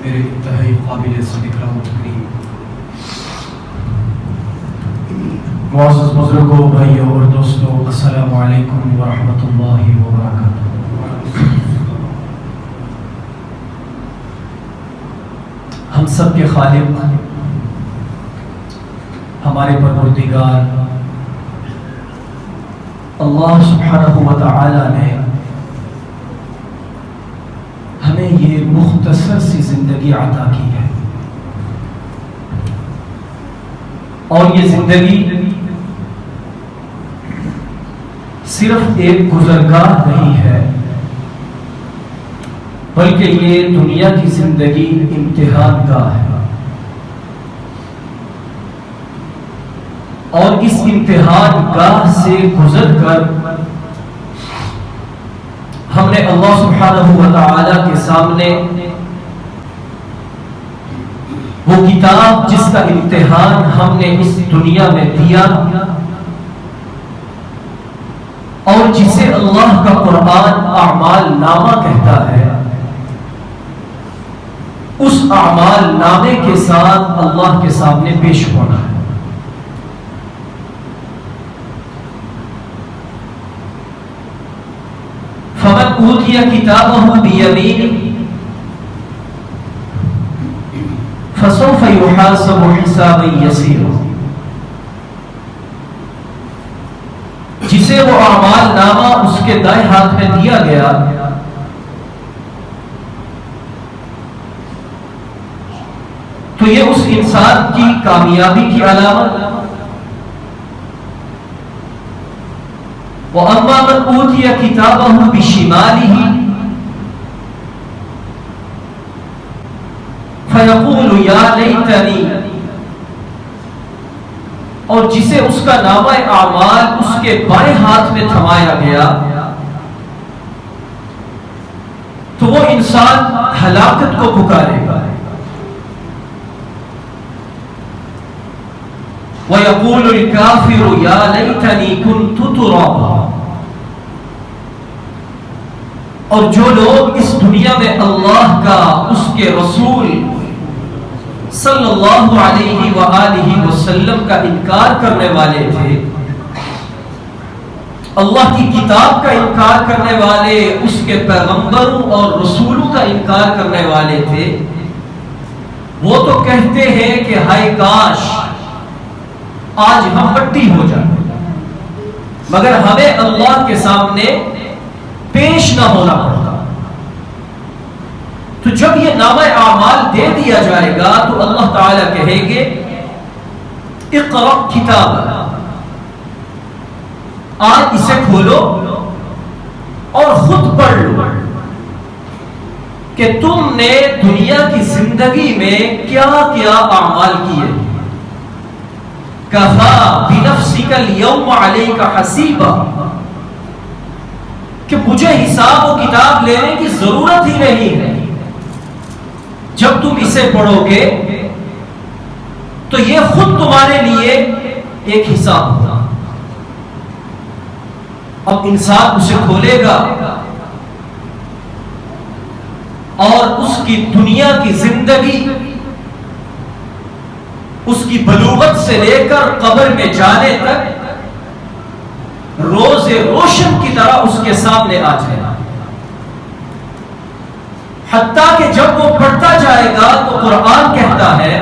میرے انتہائی قابل احترام و تقریم معزز بزرگوں، بھائیوں اور دوستوں، السلام علیکم ورحمۃ اللہ وبرکاتہ۔ ہم سب کے خالق ہمارے پروردگار اللہ سبحانہ و تعالی نے ہمیں یہ مختصر سی زندگی عطا کی ہے، اور یہ زندگی صرف ایک گزرگاہ نہیں ہے، بلکہ یہ دنیا کی زندگی امتحان گاہ ہے، اور اس امتحان گاہ سے گزر کر ہم نے اللہ سبحانہ و تعالی کے سامنے وہ کتاب جس کا امتحان ہم نے اس دنیا میں دیا اور جسے اللہ کا قرآن اعمال نامہ کہتا ہے، اس اعمال نامے کے ساتھ اللہ کے سامنے پیش ہونا ہے۔ فمن اوتی کتابہ بیمینہ فسوف یحاسب حسابا یسیرا، جسے وہ اعمال نامہ اس کے دائیں ہاتھ میں دیا گیا تو یہ اس انسان کی کامیابی کی علامت۔ وَأَمَّا مَنْ أُوتِيَ كِتَابَهُ بِشِمَالِهِ فَيَقُولُ يَا لَيْتَنِي، اور جسے اس کا نامہ اعمال اس کے بائیں ہاتھ میں تھمایا گیا تو وہ انسان ہلاکت کو پکارے گا۔ وَيَقُولُ الْكَافِرُ يَا لَيْتَنِي كُنْتُ تُرَابًا، اور جو لوگ اس دنیا میں اللہ کا، اس کے رسول صلی اللہ علیہ وآلہ وسلم کا انکار کرنے والے تھے، اللہ کی کتاب کا انکار کرنے والے، اس کے پیغمبروں اور رسولوں کا انکار کرنے والے تھے، وہ تو کہتے ہیں کہ ہائے کاش آج ہم مٹی ہو جائیں، مگر ہمیں اللہ کے سامنے پیش نہ ہونا پڑتا۔ تو جب یہ نامہ اعمال دے دیا جائے گا تو اللہ تعالیٰ کہیں گے اقرأ کتابک، آج اسے کھولو اور خود پڑھ لو کہ تم نے دنیا کی زندگی میں کیا کیا اعمال کیے۔ کفا بنفسک اليوم علیک حسیبا، کہ مجھے حساب و کتاب لینے کی ضرورت ہی نہیں ہے، جب تم اسے پڑھو گے تو یہ خود تمہارے لیے ایک حساب ہوگا۔ اب انسان اسے کھولے گا اور اس کی دنیا کی زندگی، اس کی بلوغت سے لے کر قبر میں جانے تک روز روشن کی طرح اس کے سامنے آ جائے گا، حتیٰ کہ جب وہ پڑھتا جائے گا تو قرآن کہتا ہے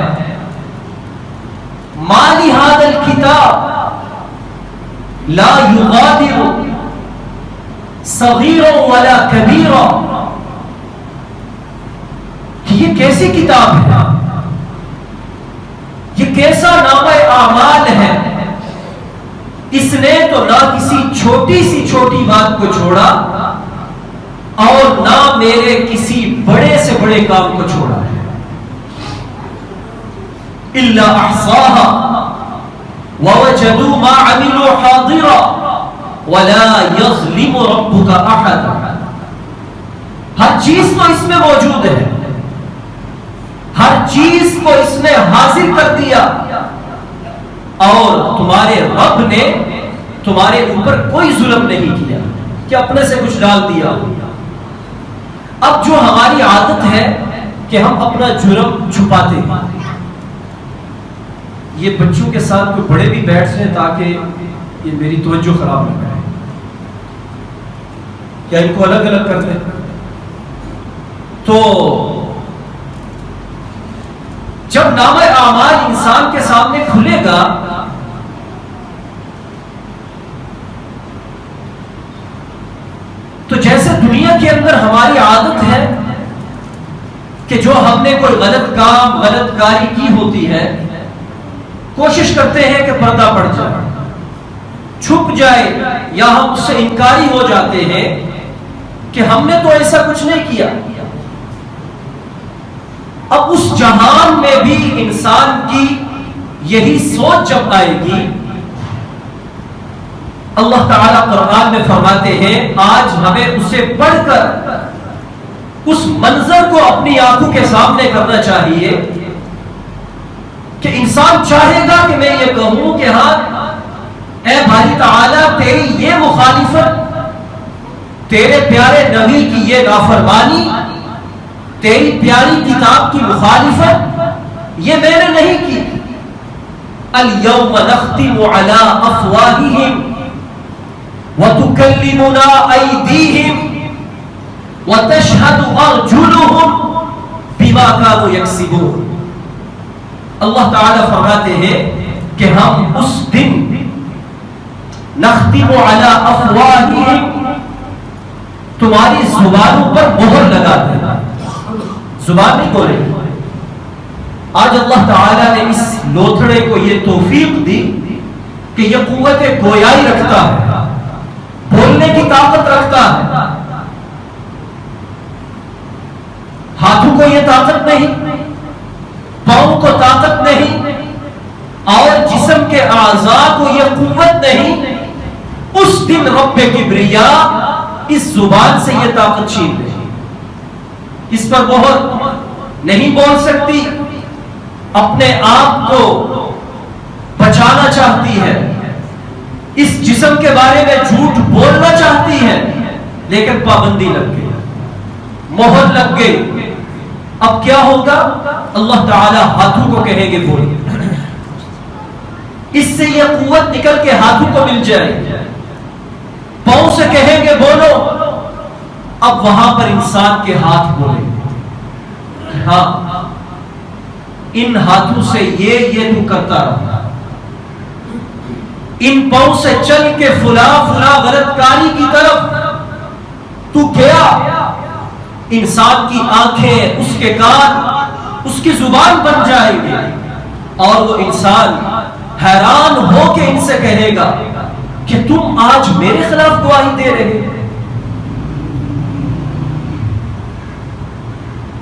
مَا لِهَذَا الْكِتَابِ لَا يُغَادِرُ صَغِيرًا وَلَا كَبِيرًا، کہ یہ کیسی کتاب ہے، یہ کیسا نامہ اعمال ہے، اس نے تو نہ کسی چھوٹی سی چھوٹی بات کو چھوڑا اور نہ میرے کسی بڑے سے بڑے کام کو چھوڑا ہے۔ إِلَّا أَحْصَاهَا وَوَجَدُوا مَا عَمِلُوا حَاضِرًا وَلَا يَظْلِمُ رَبُّكَ أَحَدًا، ہر چیز تو اس میں موجود ہے، ہر چیز کو اس نے حاصل کر دیا، اور تمہارے رب نے تمہارے اوپر کوئی ظلم نہیں کیا کہ اپنے سے کچھ ڈال دیا۔ اب جو ہماری عادت ہے کہ ہم اپنا جرم چھپاتے ہیں. یہ بچوں کے ساتھ کوئی بڑے بھی بیٹھ جائیں تاکہ یہ میری توجہ خراب نہ کرے. کیا ان کو الگ الگ کرتے ہیں؟ تو جب نامہ اعمال انسان کے سامنے کھلے گا تو جیسے دنیا کے اندر ہماری عادت ہے کہ جو ہم نے کوئی غلط کام غلط کاری کی ہوتی ہے کوشش کرتے ہیں کہ پردہ پڑ جائے، چھپ جائے، یا ہم اس سے انکاری ہو جاتے ہیں کہ ہم نے تو ایسا کچھ نہیں کیا. اب اس جہان میں بھی انسان کی یہی سوچ جب آئے گی، اللہ تعالیٰ قرآن میں فرماتے ہیں آج ہمیں اسے پڑھ کر اس منظر کو اپنی آنکھوں کے سامنے کرنا چاہیے کہ انسان چاہے گا کہ میں یہ کہوں کہ ہاں اے باری تعالیٰ تیری یہ مخالفت، تیرے پیارے نبی کی یہ نافرمانی، تیری پیاری کتاب کی مخالفت یہ میں نے نہیں کی. اليوم نختم على افواههم وتكلمنا ايديهم وتشهد ارجلهم بما كانوا يكسبون. اللہ تعالیٰ فرماتے ہیں کہ ہم اس دن نختم على افواههم تمہاری زبانوں پر مہر لگاتے ہیں. زبان نہیں بولے. آج اللہ تعالیٰ نے اس لوتھڑے کو یہ توفیق دی کہ یہ قوت گویائی رکھتا ہے، بولنے کی طاقت رکھتا ہے. ہاتھوں کو یہ طاقت نہیں، پاؤں کو طاقت نہیں، اور جسم کے اعضاء کو یہ قوت نہیں. اس دن رب کبریا اس زبان سے یہ طاقت چھین لے، اس پر بہت نہیں بول سکتی، اپنے آپ کو بچانا چاہتی ہے، اس جسم کے بارے میں جھوٹ بولنا چاہتی ہے، لیکن پابندی لگ گئی، مہر لگ گئی. اب کیا ہوگا؟ اللہ تعالی ہاتھوں کو کہیں گے بولو، اس سے یہ قوت نکل کے ہاتھوں کو مل جائے. پاؤں سے کہیں گے بولو، اب وہاں پر انسان کے ہاتھ بولے ہاں ان ہاتھوں سے یہ تو کرتا رہا، ان پاؤں سے چل کے فلاں غلط کاری کی طرف تو گیا. انسان کی آنکھیں، اس کے کان، اس کی زبان بن جائیں گے، اور وہ انسان حیران ہو کے ان سے کہے گا کہ تم آج میرے خلاف گواہی دے رہے ہو،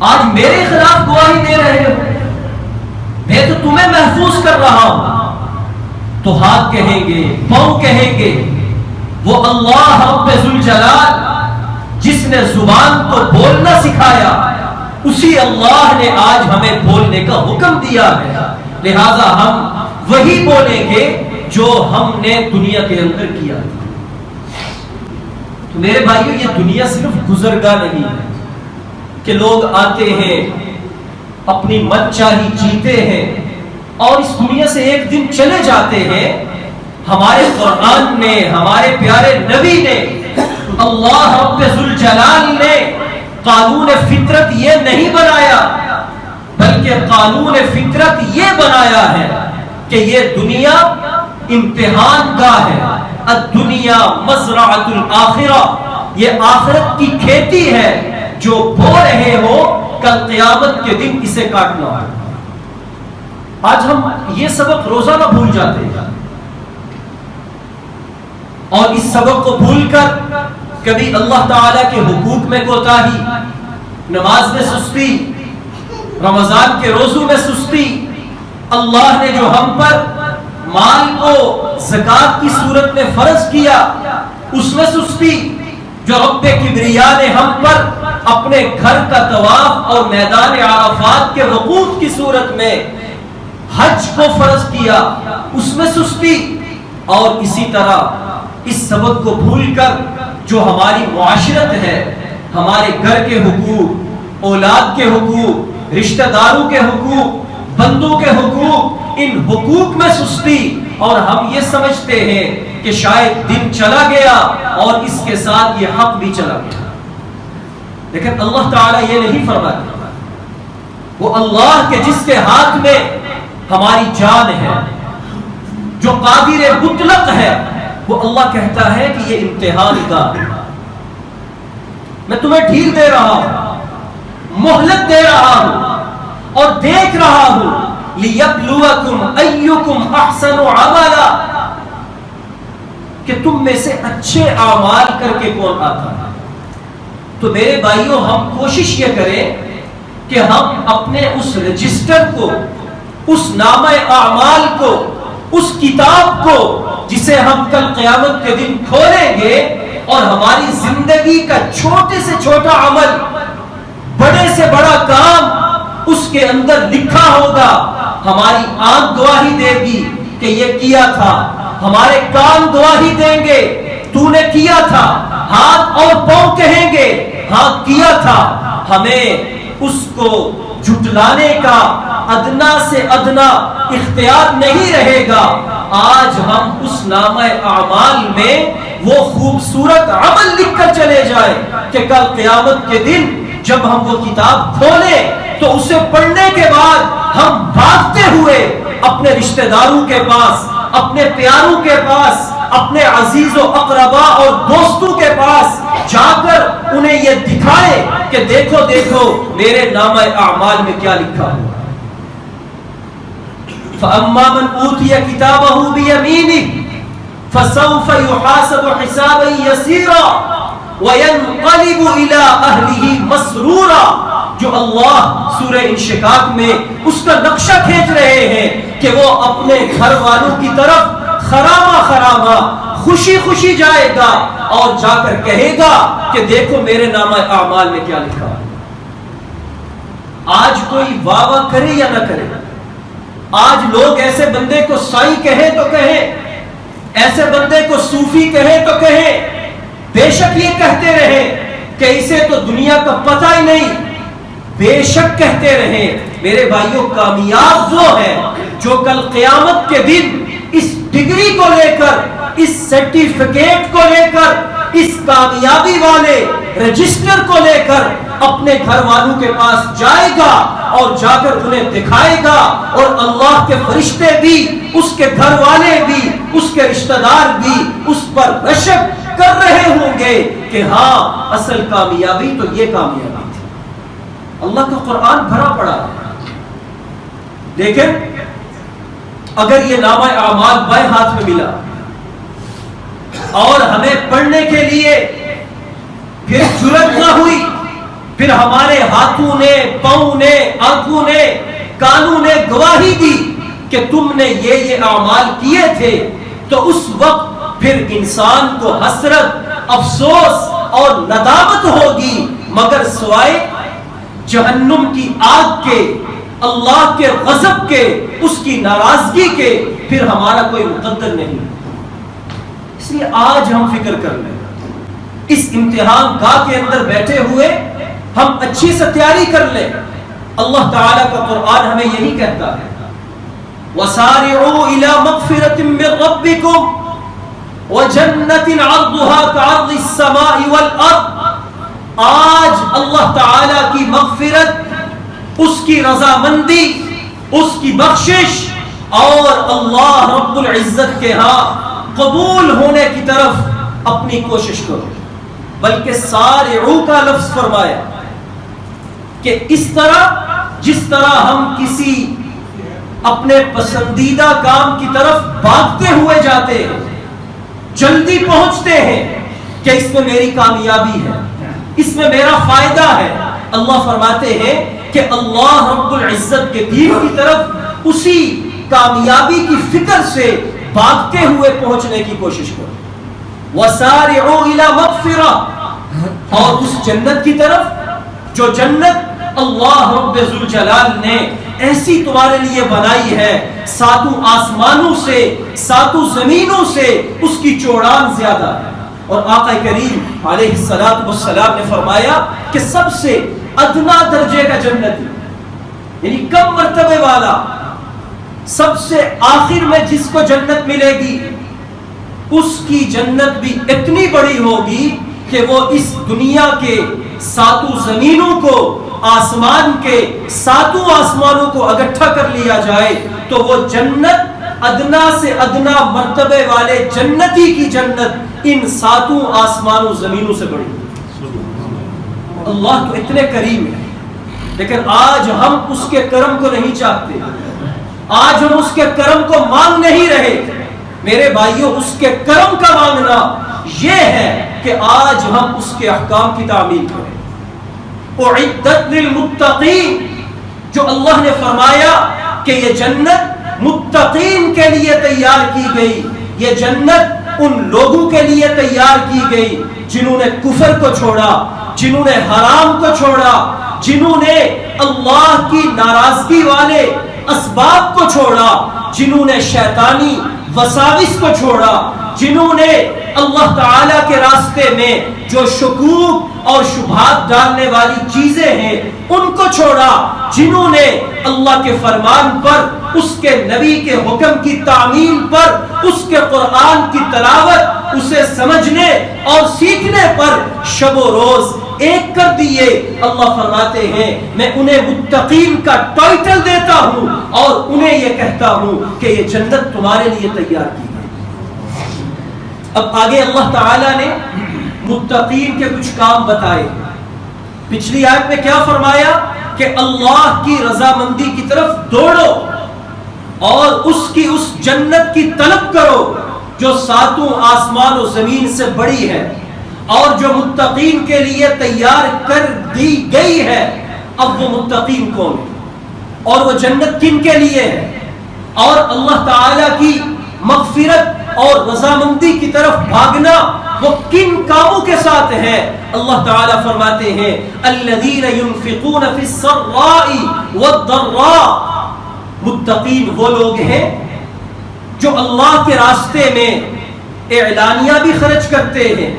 آج میرے خلاف گواہی دے رہے ہو، میں تو تمہیں محفوظ کر رہا ہوں. تو ہاتھ کہیں گے، پاؤں کہیں گے، وہ اللہ رب ذوالجلال جس نے زبان کو بولنا سکھایا، اسی اللہ نے آج ہمیں بولنے کا حکم دیا ہے. لہذا ہم وہی بولیں گے جو ہم نے دنیا کے اندر کیا تھا. تو میرے بھائیو، یہ دنیا صرف گزرگاہ نہیں ہے کہ لوگ آتے ہیں اپنی من چاہی جیتے ہیں اور اس دنیا سے ایک دن چلے جاتے ہیں. ہمارے قرآن نے، ہمارے پیارے نبی نے، اللہ رب ذوالجلال نے قانون فطرت یہ نہیں بنایا، بلکہ قانون فطرت یہ بنایا ہے کہ یہ دنیا امتحان گاہ ہے. الدنیا مزرعۃ الآخرہ، یہ آخرت کی کھیتی ہے، جو بو رہے ہو کل قیامت کے دن اسے کاٹنا ہے. آج ہم یہ سبق روزانہ بھول جاتے ہیں، اور اس سبق کو بھول کر کبھی اللہ تعالیٰ کے حقوق میں کوتاہی، نماز میں سستی، رمضان کے روزوں میں سستی، اللہ نے جو ہم پر مال کو زکات کی صورت میں فرض کیا اس میں سستی، جو رب کبریا نے ہم پر اپنے گھر کا طواف اور میدان عرفات کے وقوف کی صورت میں حج کو فرض کیا اس میں سستی. اور اسی طرح اس سبق کو بھول کر جو ہماری معاشرت ہے، ہمارے گھر کے حقوق، اولاد کے حقوق، رشتہ داروں کے حقوق، بندوں کے حقوق، ان حقوق میں سستی، اور ہم یہ سمجھتے ہیں کہ شاید دن چلا گیا اور اس کے ساتھ یہ حق بھی چلا گیا. لیکن اللہ تعالیٰ یہ نہیں فرماتا. وہ اللہ کے جس کے ہاتھ میں ہماری جان ہے، جو قادر مطلق ہے، وہ اللہ کہتا ہے کہ یہ امتحان کا، میں تمہیں ڈھیل دے رہا ہوں، مہلت دے رہا ہوں اور دیکھ رہا ہوں لِيَبْلُوَكُمْ أَيُّكُمْ أَحْسَنُ عَمَلًا، کہ تم میں سے اچھے اعمال کر کے کون آتا ہے. تو میرے بھائیوں، ہم کوشش یہ کریں کہ ہم اپنے اس رجسٹر کو، اس نامہ اعمال کو، اس کتاب کو جسے ہم کل قیامت کے دن کھولیں گے، اور ہماری زندگی کا چھوٹے سے چھوٹا عمل، بڑے سے بڑا کام اس کے اندر لکھا ہوگا. ہماری آنکھ گواہی دے گی کہ یہ کیا تھا، ہمارے کان گواہی دیں گے تو نے کیا تھا، ہاتھ اور پاؤں کہیں گے ہاں کیا تھا. ہمیں اس کو جھٹلانے کا ادنا سے ادنا اختیار نہیں رہے گا. آج ہم اس نامہ اعمال میں وہ خوبصورت عمل لکھ کر چلے جائیں کہ کل قیامت کے دن جب ہم وہ کتاب کھولیں تو اسے پڑھنے کے بعد ہم بھاگتے ہوئے اپنے رشتہ داروں کے پاس، اپنے پیاروں کے پاس، اپنے عزیز و اقربا اور دوستوں کے پاس جا کر انہیں یہ دکھائے کہ دیکھو دیکھو میرے نامہ اعمال میں کیا لکھا ہوا. فَأَمَّا مَنْ أُوتِيَ كِتَابَهُ بِيَمِينِهِ فَسَوْفَ يُحَاسَبُ حِسَابًا يَسِيرًا وَيَنْقَلِبُ إِلَىٰ أَهْلِهِ مَسْرُورًا. جو اللہ سورہ انشقاق میں اس کا نقشہ کھینچ رہے ہیں کہ وہ اپنے گھر والوں کی طرف خراما خراما خوشی خوشی جائے گا اور جا کر کہے گا کہ دیکھو میرے نامہ اعمال میں کیا لکھا ہے. آج کوئی واہ واہ کرے یا نہ کرے، آج لوگ ایسے بندے کو سائی کہیں تو کہیں، ایسے بندے کو صوفی کہیں تو کہیں، بے شک یہ کہتے رہے کہ اسے تو دنیا کا پتہ ہی نہیں، بے شک کہتے رہے. میرے بھائیوں، کامیاب وہ ہے جو کل قیامت کے دن اس ڈگری کو لے کر، اس سرٹیفکیٹ کو لے کر، اس کامیابی والے رجسٹر کو لے کر اپنے گھر والوں کے پاس جائے گا اور جا کر انہیں دکھائے گا، اور اللہ کے فرشتے بھی، اس کے گھر والے بھی، اس کے رشتہ دار بھی اس پر رشک کر رہے ہوں گے کہ ہاں اصل کامیابی تو یہ کامیابی تھی. اللہ کا قرآن بھرا پڑا ہے. لیکن اگر یہ نامہ اعمال بائیں ہاتھ میں ملا اور ہمیں پڑھنے کے لیے پھر جرأت نہ ہوئی، پھر ہمارے ہاتھوں نے، پاؤں نے، آنکھوں نے، کانوں نے گواہی دی کہ تم نے یہ اعمال کیے تھے، تو اس وقت پھر انسان کو حسرت، افسوس اور ندامت ہوگی، مگر سوائے جہنم کی آگ کے، اللہ کے غضب کے، اس کی ناراضگی کے پھر ہمارا کوئی مقدر نہیں. اس لیے آج ہم فکر کر لیں، اس امتحان گاہ کے اندر بیٹھے ہوئے ہم اچھی سے تیاری کر لیں. اللہ تعالیٰ کا قرآن ہمیں یہی کہتا ہے وَسَارِعُوا إِلَى مَغْفِرَةٍ مِّن رَبِّكُمْ وَجَنَّةٍ عَرْضُهَا كَعَرْضِ السَّمَاءِ وَالْأَرْضِ. آج اللہ تعالیٰ کی مغفرت، اس کی رضامندی، اس کی بخشش اور اللہ رب العزت کے ہاں قبول ہونے کی طرف اپنی کوشش کرو. بلکہ سارعو کا لفظ فرمایا کہ اس طرح جس طرح ہم کسی اپنے پسندیدہ کام کی طرف بھاگتے ہوئے جاتے ہیں، جلدی پہنچتے ہیں کہ اس میں میری کامیابی ہے، اس میں میرا فائدہ ہے. اللہ فرماتے ہیں کہ اللہ رب العزت کے دین کی طرف اسی کامیابی کی فکر سے بھاگتے ہوئے پہنچنے کی کوشش کرو. وَسَارِعُوا إِلَى مَغْفِرَةٍ، اور اس جنت کی طرف جو جنت اللہ رب ذوالجلال نے ایسی تمہارے لیے بنائی ہے، ساتوں آسمانوں سے، ساتوں زمینوں سے اس کی چوڑان زیادہ ہے. اور آقا کریم علیہ الصلوۃ والسلام نے فرمایا کہ سب سے ادنا درجے کا جنتی، یعنی کم مرتبے والا، سب سے آخر میں جس کو جنت ملے گی اس کی جنت بھی اتنی بڑی ہوگی کہ وہ اس دنیا کے 7 زمینوں کو، آسمان کے 7 آسمانوں کو اکٹھا کر لیا جائے تو وہ جنت ادنا سے ادنا مرتبے والے جنتی کی جنت ان 7 آسمانوں زمینوں سے بڑی. اللہ تو اتنے کریم ہے، لیکن آج ہم اس کے کرم کو نہیں چاہتے، آج ہم اس کے کرم کو مانگ نہیں رہے. میرے بھائیوں، اس کے کرم کا مانگنا یہ ہے کہ آج ہم اس کے احکام کی تعمیل کریں. اعدت للمتقین، جو اللہ نے فرمایا کہ یہ جنت متقین کے لیے تیار کی گئی، یہ جنت ان لوگوں کے لیے تیار کی گئی جنہوں نے کفر کو چھوڑا، جنہوں نے حرام کو چھوڑا، جنہوں نے اللہ کی ناراضگی والے اسباب کو چھوڑا، جنہوں نے شیطانی وساوس کو چھوڑا، جنہوں نے اللہ تعالیٰ کے راستے میں جو شکوک اور شبہات ڈالنے والی چیزیں ہیں ان کو چھوڑا، جنہوں نے اللہ کے فرمان پر، اس کے نبی کے حکم کی تعمیل پر، اس کے قرآن کی تلاوت، اسے سمجھنے اور سیکھنے پر شب و روز ایک کر دیے. اللہ فرماتے ہیں میں انہیں متقین کا ٹائٹل دیتا ہوں اور انہیں یہ کہتا ہوں کہ یہ جنت تمہارے لیے تیار کی گئی. اب آگے اللہ تعالیٰ نے متقین کے کچھ کام بتائے. پچھلی آیت میں کیا فرمایا کہ اللہ کی رضامندی کی طرف دوڑو اور اس جنت کی طلب کرو جو 7 آسمان و زمین سے بڑی ہے اور جو متقین کے لیے تیار کر دی گئی ہے. اب وہ متقین کون ہے اور وہ جنت کن کے لیے ہے اور اللہ تعالیٰ کی مغفرت اور رضامندی کی طرف بھاگنا وہ کن کاموں کے ساتھ ہے. اللہ تعالیٰ فرماتے ہیں الذین ينفقون فی السراء والضراء، متقین وہ لوگ ہیں جو اللہ کے راستے میں اعلانیہ بھی خرچ کرتے ہیں،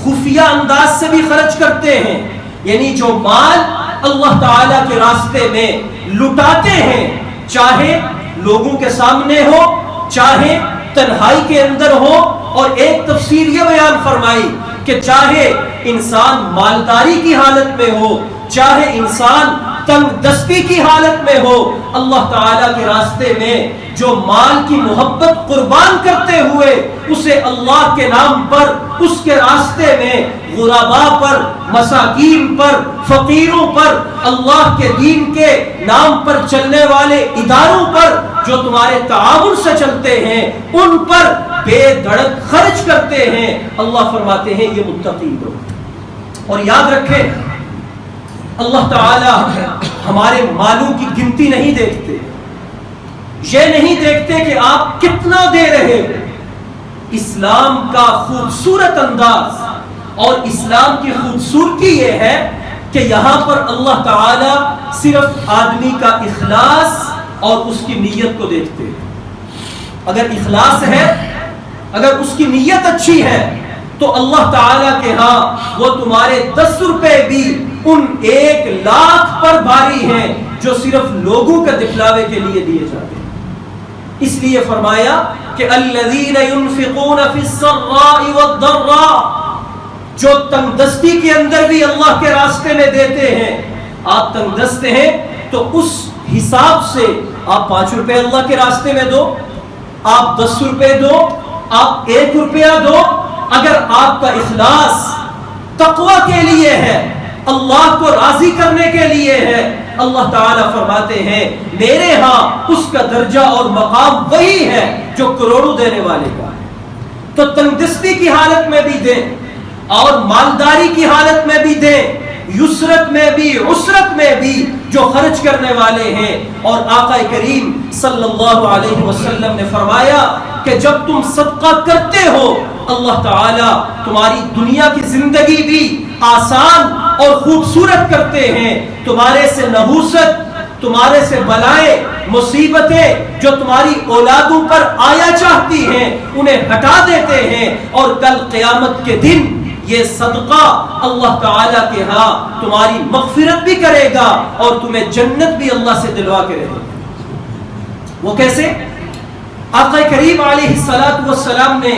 خفیہ انداز سے بھی خرچ کرتے ہیں، یعنی جو مال اللہ تعالیٰ کے راستے میں لٹاتے ہیں، چاہے لوگوں کے سامنے ہو چاہے تنہائی کے اندر ہو. اور ایک تفسیر یہ بیان فرمائی کہ چاہے انسان مالداری کی حالت میں ہو چاہے انسان تنگ دستی کی حالت میں ہو، اللہ تعالیٰ کے راستے میں جو مال کی محبت قربان کرتے ہوئے اسے اللہ کے نام پر، اس کے راستے میں غرباء پر، مساکین پر، فقیروں پر، اللہ کے دین کے نام پر چلنے والے اداروں پر جو تمہارے تعاون سے چلتے ہیں ان پر بے دھڑک خرچ کرتے ہیں، اللہ فرماتے ہیں یہ متقین لوگ. اور یاد رکھیں اللہ تعالیٰ ہمارے مالوں کی گنتی نہیں دیکھتے، یہ نہیں دیکھتے کہ آپ کتنا دے رہے ہو. اسلام کا خوبصورت انداز اور اسلام کی خوبصورتی یہ ہے کہ یہاں پر اللہ تعالیٰ صرف آدمی کا اخلاص اور اس کی نیت کو دیکھتے ہیں. اگر اخلاص ہے، اگر اس کی نیت اچھی ہے تو اللہ تعالیٰ کے ہاں وہ تمہارے 10 روپے بھی ان 1 لاکھ پر بھاری ہیں جو صرف لوگوں کے دکھلاوے کے لیے دیے جاتے ہیں. اس لیے فرمایا کہ الذین ينفقون فی السراء والضراء، جو تنگ دستی کے اندر بھی اللہ کے راستے میں دیتے ہیں. آپ تنگ دست ہیں تو اس حساب سے آپ 5 روپے اللہ کے راستے میں دو، آپ 10 روپے دو، آپ 1 روپیہ دو. اگر آپ کا اخلاص تقوی کے لیے ہے، اللہ کو راضی کرنے کے لیے ہے، اللہ تعالیٰ فرماتے ہیں میرے ہاں اس کا درجہ اور مقام وہی ہے جو کروڑوں دینے والے کا ہے. تو تنگدستی کی حالت میں بھی دیں اور مالداری کی حالت میں بھی دیں، یسرت میں بھی عسرت میں بھی جو خرچ کرنے والے ہیں. اور آقا کریم صلی اللہ علیہ وسلم نے فرمایا کہ جب تم صدقہ کرتے ہو اللہ تعالیٰ تمہاری دنیا کی زندگی بھی آسان اور خوبصورت کرتے ہیں. تمہارے سے نحوست، تمہارے سے بلائیں مصیبتیں جو تمہاری اولادوں پر آیا چاہتی ہیں انہیں ہٹا دیتے ہیں. اور کل قیامت کے دن یہ صدقہ اللہ تعالیٰ کے ہاں تمہاری مغفرت بھی کرے گا اور تمہیں جنت بھی اللہ سے دلوا کے رہے گا۔ وہ کیسے؟ آقا کریم علیہ السلام نے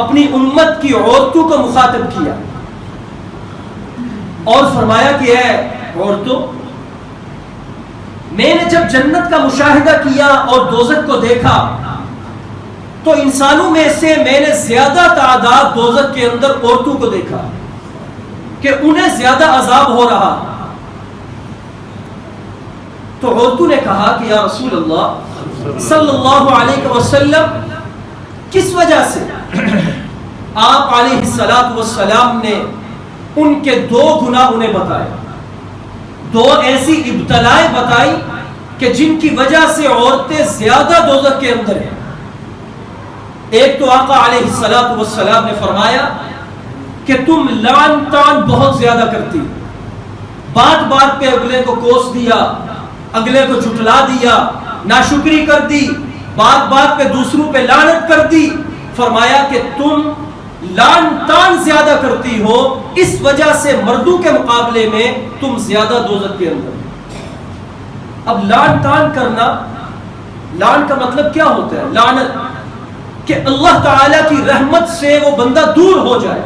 اپنی امت کی عورتوں کو مخاطب کیا اور فرمایا کہ اے عورتوں، میں نے جب جنت کا مشاہدہ کیا اور دوزخ کو دیکھا تو انسانوں میں سے میں نے زیادہ تعداد دوزخ کے اندر عورتوں کو دیکھا کہ انہیں زیادہ عذاب ہو رہا۔ تو عورتوں نے کہا کہ یا رسول اللہ صلی اللہ علیہ وسلم، کس وجہ سے؟ آپ علیہ السلام نے ان کے دو گناہ انہیں بتائے، دو ایسی ابتلائیں بتائی کہ جن کی وجہ سے عورتیں زیادہ دوزخ کے اندر ہیں۔ ایک تو آقا علیہ السلام نے فرمایا کہ تم لعن طعن بہت زیادہ کرتی، بات بات پہ اگلے کو کوس دیا، اگلے کو جھٹلا دیا، ناشکری کر دی، بات بات پہ دوسروں پہ لعنت کر دی۔ فرمایا کہ تم لعن طعن زیادہ کرتی ہو، اس وجہ سے مردوں کے مقابلے میں تم زیادہ دوزخ کے اندر۔ اب لعن طعن کرنا، لعن کا مطلب کیا ہوتا ہے؟ لعنت، کہ اللہ تعالیٰ کی رحمت سے وہ بندہ دور ہو جائے،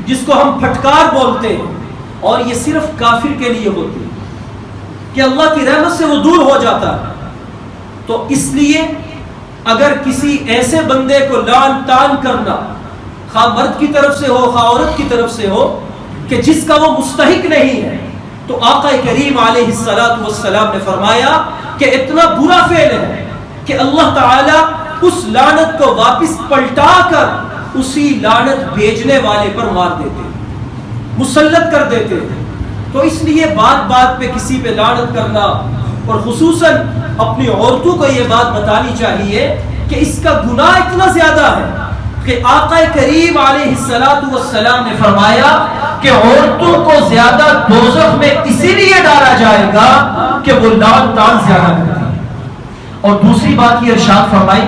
جس کو ہم پھٹکار بولتے ہیں، اور یہ صرف کافر کے لیے ہوتی ہے کہ اللہ کی رحمت سے وہ دور ہو جاتا ہے۔ تو اس لیے اگر کسی ایسے بندے کو لعن طعن کرنا، خواہ مرد کی طرف سے ہو خواہ عورت کی طرف سے ہو، کہ جس کا وہ مستحق نہیں ہے، تو آقا کریم علیہ السلام نے فرمایا کہ اتنا برا فعل ہے کہ اللہ تعالیٰ اس لعنت کو واپس پلٹا کر اسی لعنت بھیجنے والے پر مار دیتے، مسلط کر دیتے۔ تو اس لیے بات بات پہ کسی پہ لعنت کرنا، اور خصوصاً اپنی عورتوں کو یہ بات بتانی چاہیے کہ اس کا گناہ اتنا زیادہ ہے کہ آقا کریم علیہ السلام نے فرمایا کہ عورتوں کو زیادہ دوزخ میں اسی لیے ڈالا جائے گا کہ وہ لعن طعن زیادہ کرتی ہے۔ اور دوسری بات یہ ارشاد فرمائی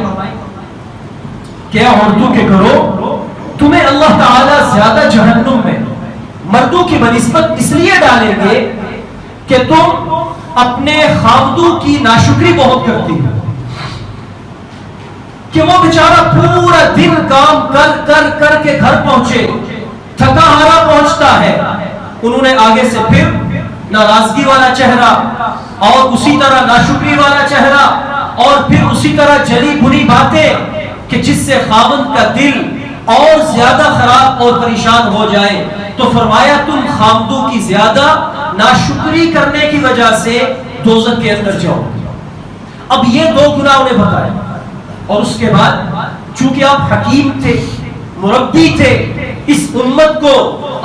کہ عورتوں کے گھروں، تمہیں اللہ تعالیٰ زیادہ جہنم میں مردوں کی بنسبت اس لیے ڈالیں گے کہ تم اپنے خاوندوں کی ناشکری بہت کرتی ہے، کہ وہ بیچارہ پورا دن کام کر کر کر کے گھر پہنچے، تھکا ہارا پہنچتا ہے، انہوں نے آگے سے پھر ناراضگی والا چہرہ اور اسی طرح ناشکری والا چہرہ اور پھر اسی طرح جلی بری باتیں کہ جس سے خاوند کا دل اور زیادہ خراب اور پریشان ہو جائے۔ تو فرمایا تم خاوندوں کی زیادہ ناشکری کرنے کی وجہ سے دوزخ کے اندر جاؤ۔ اب یہ دو گناہ انہیں بتائے، اور اس کے بعد چونکہ آپ حکیم تھے، مربی تھے، اس امت کو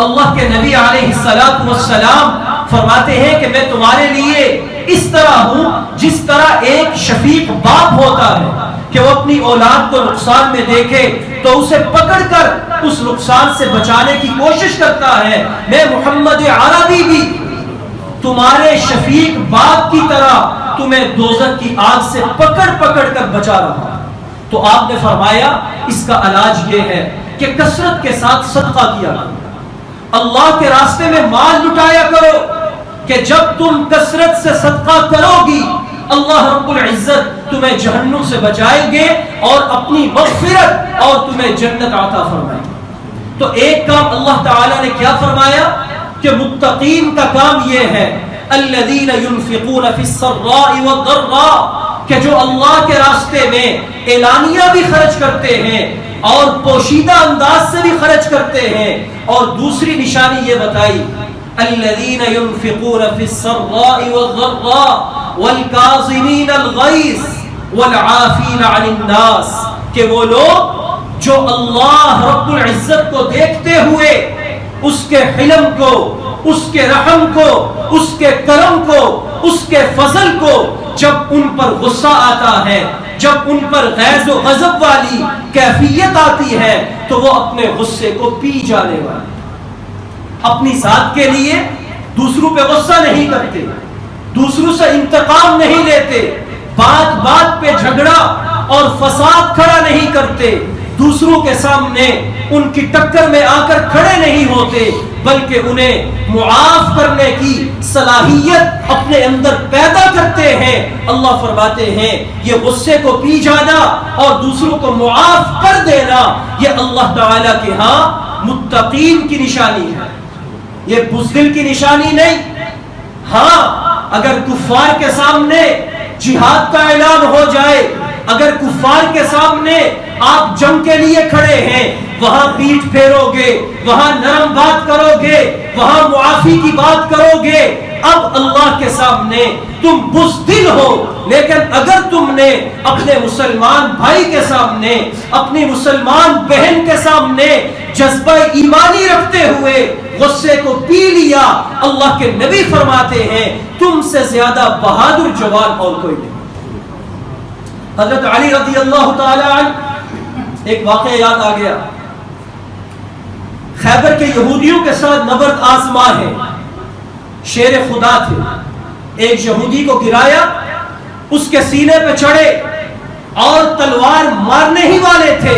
اللہ کے نبی علیہ السلام فرماتے ہیں کہ میں تمہارے لیے اس طرح ہوں جس طرح ایک شفیق باپ ہوتا ہے کہ وہ اپنی اولاد کو نقصان میں دیکھے تو اسے پکڑ کر اس نقصان سے بچانے کی کوشش کرتا ہے۔ میں محمد عربی بھی تمہارے شفیق باپ کی طرح تمہیں دوزخ کی آگ سے پکڑ پکڑ کر بچا رہا ہوں۔ تو آپ نے فرمایا اس کا علاج یہ ہے کہ کثرت کے ساتھ صدقہ کیا کرو، اللہ کے راستے میں مال لٹایا کرو، کہ جب تم کثرت سے صدقہ کرو گی اللہ رب العزت تمہیں جہنم سے بچائیں گے اور اپنی مغفرت اور تمہیں جنت عطا فرمائیں گے۔ تو ایک کام اللہ تعالیٰ نے کیا فرمایا کہ متقین کا کام یہ ہے الذین ينفقون فی السراء والضراء، کہ جو اللہ کے راستے میں اعلانیہ بھی خرچ کرتے ہیں اور پوشیدہ انداز سے بھی خرچ کرتے ہیں۔ اور دوسری نشانی یہ بتائی الذین ينفقون فی السراء والضراء والکاظمین الغیظ والعافین عن الناس، کہ وہ لوگ جو اللہ رب العزت کو دیکھتے ہوئے اس کے حلم کو، اس کے رحم کو، اس کے کرم کو، اس کے فضل کو جب ان پر غصہ آتا ہے، جب ان پر غیظ و غضب والی کیفیت آتی ہے تو وہ اپنے غصے کو پی جانے والے، اپنی ذات کے لیے دوسروں پہ غصہ نہیں کرتے، دوسروں سے انتقام نہیں لیتے، بات بات پہ جھگڑا اور فساد کھڑا نہیں کرتے، دوسروں کے سامنے ان کی ٹکر میں آ کر کھڑے نہیں ہوتے، بلکہ انہیں معاف کرنے کی صلاحیت اپنے اندر پیدا کرتے ہیں۔ اللہ فرماتے ہیں یہ غصے کو پی جانا اور دوسروں کو معاف کر دینا یہ اللہ تعالیٰ کے ہاں متقین کی نشانی ہے، یہ بزدل کی نشانی نہیں۔ ہاں اگر کفار کے سامنے جہاد کا اعلان ہو جائے، اگر کفار کے سامنے آپ جنگ کے لیے کھڑے ہیں، وہاں پیٹھ پھیرو گے، وہاں نرم بات کرو گے، وہاں معافی کی بات کرو گے، اب اللہ کے سامنے تم بزدل ہو۔ لیکن اگر تم نے اپنے مسلمان بھائی کے سامنے، اپنی مسلمان بہن کے سامنے جذبہ ایمانی رکھتے ہوئے غصے کو پی لیا، اللہ کے نبی فرماتے ہیں تم سے زیادہ بہادر جوان اور کوئی نہیں۔ حضرت علی رضی اللہ تعالی عنہ ایک واقعہ یاد آ گیا، خیبر کے یہودیوں کے ساتھ نبرد آزما ہے، شیر خدا تھے، ایک یہودی کو گرایا، اس کے سینے پہ چڑھے اور تلوار مارنے ہی والے تھے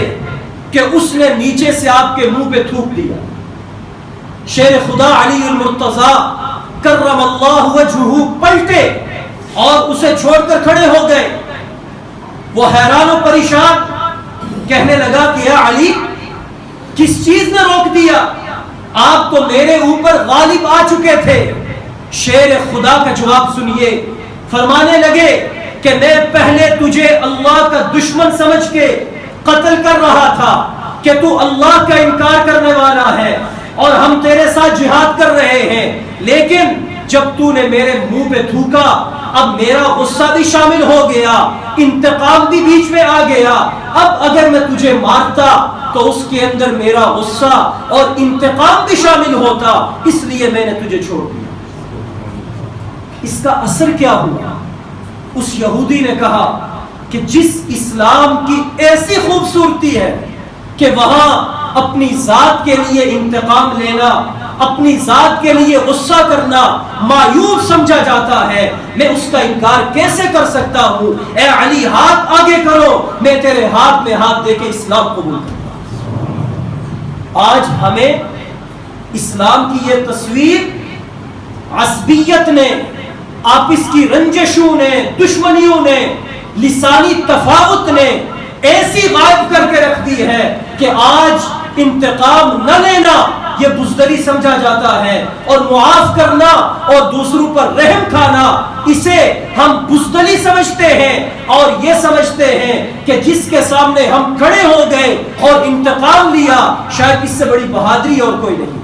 کہ اس نے نیچے سے آپ کے منہ پہ تھوک دیا۔ شیر خدا علی المرتضی کرم اللہ وجہہ پلٹے اور اسے چھوڑ کر کھڑے ہو گئے۔ وہ حیران و پریشان، کہنے لگا کہ یا علی کس چیز نے روک دیا؟ آپ تو میرے اوپر غالب آ چکے تھے۔ شیر خدا کا جواب سنیے، فرمانے لگے کہ میں پہلے تجھے اللہ کا دشمن سمجھ کے قتل کر رہا تھا کہ تو اللہ کا انکار کرنے والا ہے اور ہم تیرے ساتھ جہاد کر رہے ہیں، لیکن جب تو نے میرے منہ پہ تھوکا اب میرا غصہ بھی شامل ہو گیا، انتقام بھی بیچ میں آ گیا، اب اگر میں تجھے مارتا تو اس کے اندر میرا غصہ اور انتقام بھی شامل ہوتا، اس لیے میں نے تجھے چھوڑ دیا۔ اس کا اثر کیا ہوا؟ اس یہودی نے کہا کہ جس اسلام کی ایسی خوبصورتی ہے کہ وہاں اپنی ذات کے لیے انتقام لینا، اپنی ذات کے لیے غصہ کرنا معیوب سمجھا جاتا ہے، میں اس کا انکار کیسے کر سکتا ہوں؟ اے علی ہاتھ آگے کرو، میں تیرے ہاتھ میں ہاتھ دے کے اسلام قبول کرتا ہوں۔ آج ہمیں اسلام کی یہ تصویر عصبیت نے، آپس کی رنجشوں نے، دشمنیوں نے، لسانی تفاوت نے ایسی غائب کر کے رکھ دی ہے کہ آج انتقام نہ لینا یہ بزدلی سمجھا جاتا ہے، اور معاف کرنا اور دوسروں پر رحم کھانا اسے ہم بزدلی سمجھتے ہیں، اور یہ سمجھتے ہیں کہ جس کے سامنے ہم کھڑے ہو گئے اور انتقام لیا شاید اس سے بڑی بہادری اور کوئی نہیں۔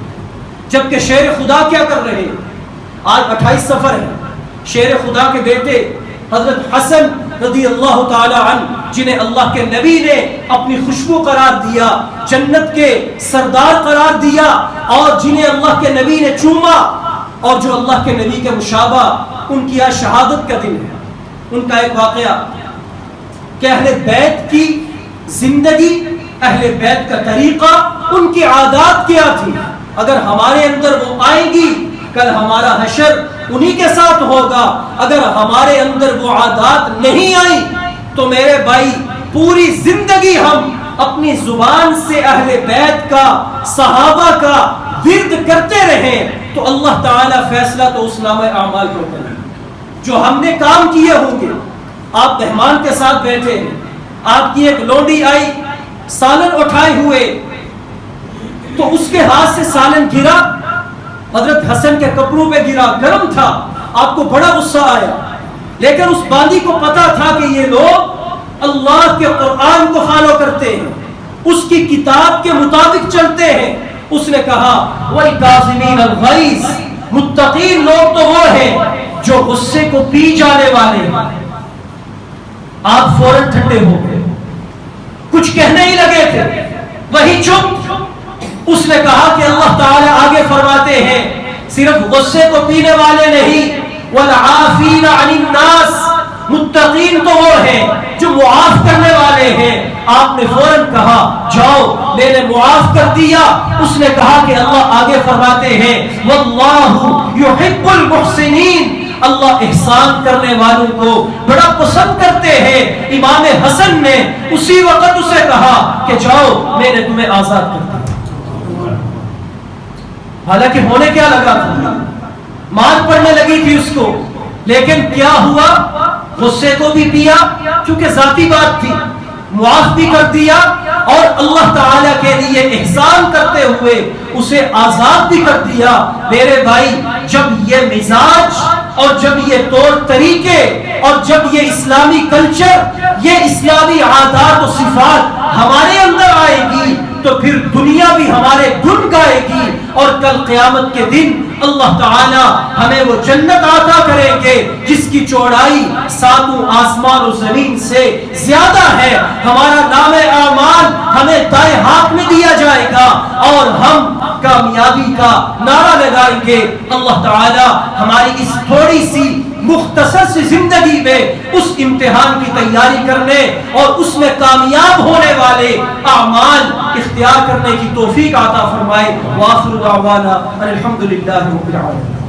جبکہ شیر خدا کیا کر رہے ہیں؟ آج 28 سفر ہے، شیر خدا کے بیٹے حضرت حسن رضی اللہ تعالی عنہ جنہیں اللہ کے نبی نے اپنی خوشبو قرار دیا، جنت کے سردار قرار دیا، اور جنہیں اللہ کے نبی نے چوما، اور جو اللہ کے نبی کے مشابہ، ان کی آج شہادت کا دن ہے۔ ان کا ایک واقعہ کہ اہل بیت کی زندگی، اہل بیت کا طریقہ، ان کی عادات کیا تھی، اگر ہمارے اندر وہ آئیں گی کل ہمارا حشر انہی کے ساتھ ہوگا۔ اگر ہمارے اندر وہ عادات نہیں آئی تو میرے بھائی پوری زندگی ہم اپنی زبان سے اہل بیت کا، صحابہ کا ورد کرتے رہیں تو اللہ تعالیٰ فیصلہ تو اس نامہ اعمال کو کرے جو ہم نے کام کیے ہوں گے۔ آپ مہمان کے ساتھ بیٹھے ہیں، آپ کی ایک لونڈی آئی سالن اٹھائے ہوئے، تو اس کے ہاتھ سے سالن گرا، حضرت حسن کے کپڑوں پہ گرا، گرم تھا، آپ کو بڑا غصہ آیا، لیکن اس باندی کو پتا تھا کہ یہ لوگ اللہ کے قرآن کو فالو کرتے ہیں، اس کی کتاب کے مطابق چلتے ہیں۔ اس نے کہا وَالْكَاظِمِينَ الْغَيْظَ، متقین لوگ تو وہ ہیں جو غصے کو پی جانے والے ہیں۔ آپ فوراً ٹھنڈے ہو گئے، کچھ کہنے ہی لگے تھے، وہی چپ۔ اس نے کہا کہ اللہ تعالیٰ آگے فرماتے ہیں صرف غصے کو پینے والے نہیں، وَالْعَافِينَ عَنِ النَّاسِ، متقین تو وہ ہیں جو معاف کرنے والے ہیں۔ آپ نے فوراً کہا جاؤ میں نے معاف کر دیا۔ اس نے کہا کہ اللہ آگے فرماتے ہیں وَاللَّهُ يُحِبُّ الْمُحْسِنِينَ، اللہ احسان کرنے والوں کو بڑا پسند کرتے ہیں۔ امام حسن نے اسی وقت اسے کہا کہ جاؤ میں نے تمہیں آزاد کر دیا۔ حالانکہ ہونے کیا لگا تھا، مار پڑنے لگی تھی اس کو، لیکن کیا ہوا، غصے کو بھی پیا کیونکہ ذاتی بات تھی، معاف بھی کر دیا اور اللہ تعالیٰ کے لیے احسان کرتے ہوئے اسے آزاد بھی کر دیا۔ میرے بھائی، جب یہ مزاج اور جب یہ طور طریقے اور جب یہ اسلامی کلچر، یہ اسلامی عادات و صفات ہمارے اندر آئے گی تو پھر دنیا بھی ہمارے گن گائے گی، اور کل قیامت کے دن اللہ تعالی ہمیں وہ جنت عطا کریں گے جس کی چوڑائی ساتوں آسمان و زمین سے زیادہ ہے۔ ہمارا نام اعمال ہمیں دائیں ہاتھ میں دیا جائے گا اور ہم کامیابی کا نعرہ لگائیں گے۔ اللہ تعالی ہماری اس تھوڑی سی مختصر سی زندگی میں اس امتحان کی تیاری کرنے اور اس میں کامیاب ہونے والے اعمال اختیار کرنے کی توفیق عطا فرمائے۔ وآخر دعوانا الحمدللہ رب العالمین۔